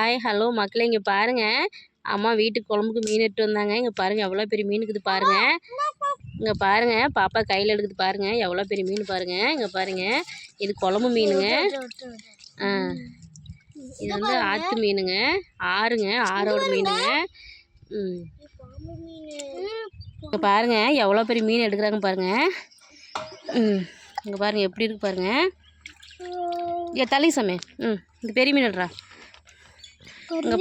Hi hello மக்களே, இங்கே பாருங்கள். அம்மா வீட்டுக்கு குழம்புக்கு மீன் எடுத்து வந்தாங்க. இங்கே பாருங்கள் எவ்வளோ பெரிய மீன் இருக்குது பாருங்கள். இங்கே பாருங்கள் பாப்பா கையில் எடுக்குது பாருங்கள், எவ்வளோ பெரிய மீன் பாருங்கள். இங்கே பாருங்கள், இது குழம்பு மீனுங்க. இது வந்து ஆற்று மீனுங்க, ஆறோட மீனுங்க. இங்கே பாருங்கள் எவ்வளோ பெரிய மீன் எடுக்கிறாங்க பாருங்கள். இங்கே பாருங்கள் எப்படி இருக்கு பாருங்கள். தலை சமே இந்த பெரிய மீன் எடுறா. இங்கே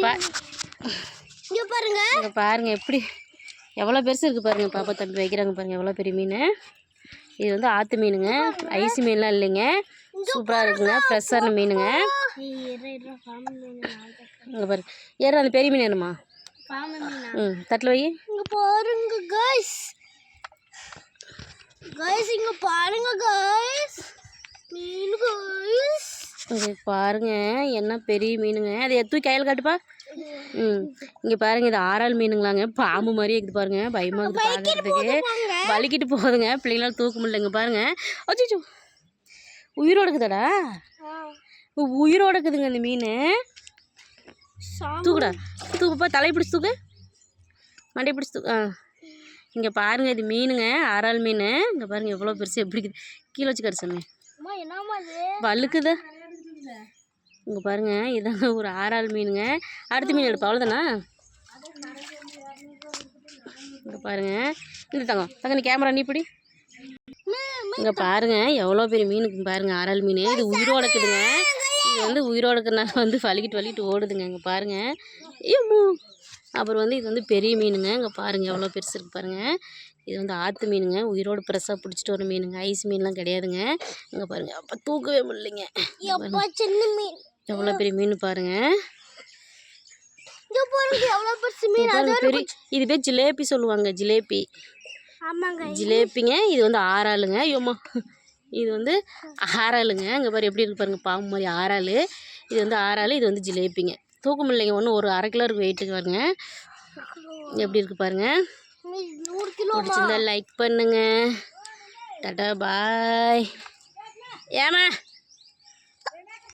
பாருங்க, இங்கே பாருங்கள் எப்படி எவ்வளோ பெருசு இருக்குது பாருங்கள். பாப்பா தம்பி வைக்கிறாங்க பாருங்கள் எவ்வளோ பெரிய மீன். இது வந்து ஆற்று மீனுங்க, ஐஸ் மீன்லாம் இல்லைங்க. சூப்பராக இருக்குங்க, ஃப்ரெஷ்ஷான மீனுங்க. இங்கே பாருங்க ஏற அந்த பெரிய மீன் வேணுமா? தட்டில் வை. இங்கே பாருங்க கைஸ், இங்கே பாருங்க கைஸ், மீன் கைஸ். இங்கே பாருங்க என்ன பெரிய மீனுங்க. அதை தூக்கி கையில் காட்டுப்பா. இங்கே பாருங்க, இது ஆறாள் மீனுங்களாங்க. பாம்பு மாதிரியே இருக்குது பாருங்க, பயமாக இருக்குது பார்க்கறதுக்கு. வலிக்கிட்டு போகுதுங்க, பிள்ளைங்களால தூக்க முடியலங்க பாருங்க. அச்சோ உயிரோடு இருக்குதாடா, உயிரோடு இருக்குதுங்க இந்த மீன். தூக்குடா, தூக்குப்பா, தலையை பிடிச்சி தூக்கு, மண்டையை பிடிச்சி தூக்கு. இங்கே பாருங்கள் இது மீனுங்க, ஆறாள் மீன். இங்கே பாருங்கள் எவ்வளோ பெருசு எப்படி இருக்குது. கீழே வச்சு கடிச்சோமே வழுக்குதா. இங்கே பாருங்கள் இதாங்க ஒரு ஆறாள் மீனுங்க. அடுத்த மீன் எடுப்பா, அவ்வளோதானா? இங்கே பாருங்கள், இந்த தங்க நீ கேமரா நீ இப்படி. இங்கே பாருங்கள் எவ்வளோ பெரிய மீனுக்கு பாருங்கள், ஆறாள் மீன். இது உயிரோடு இருக்குதுங்க. இது வந்து உயிரோடு இருக்கிறனால வந்து வலிக்கிட்டு ஓடுதுங்க. இங்கே பாருங்கள். அப்புறம் வந்து இது வந்து பெரிய மீனுங்க. இங்கே பாருங்கள் எவ்வளோ பெருசு இருக்குது பாருங்கள். இது வந்து ஆற்று மீனுங்க, உயிரோடு ஃப்ரெஷ்ஷாக பிடிச்சிட்டு வர மீனுங்க, ஐஸ் மீன்லாம் கிடையாதுங்க. இங்கே பாருங்கள் அப்போ தூக்கவே முடியலைங்க. சின்ன மீன் எவ்வளோ பெரிய மீன் பாருங்கள். பெரிய இது பேர் ஜிலேபி சொல்லுவாங்க, ஜிலேபி. ஜிலேபிங்க. இது வந்து ஆறாளுங்க. ஐயோம்மா, இது வந்து ஆறாளுங்க. இங்கே பாரு எப்படி இருக்கு பாருங்கள், பாம்பு மாதிரி ஆறாள். இது வந்து ஆறாள், இது வந்து ஜிலேபிங்க. தூக்க முடியலைங்க, ஒன்று ஒரு 1/2 கிலோ இருக்குது வெயிட்டுக்கு பாருங்க. எப்படி இருக்குது பாருங்கள். பிடிச்சிருந்தா லைக் பண்ணுங்க. டாடா பாய். ஏமா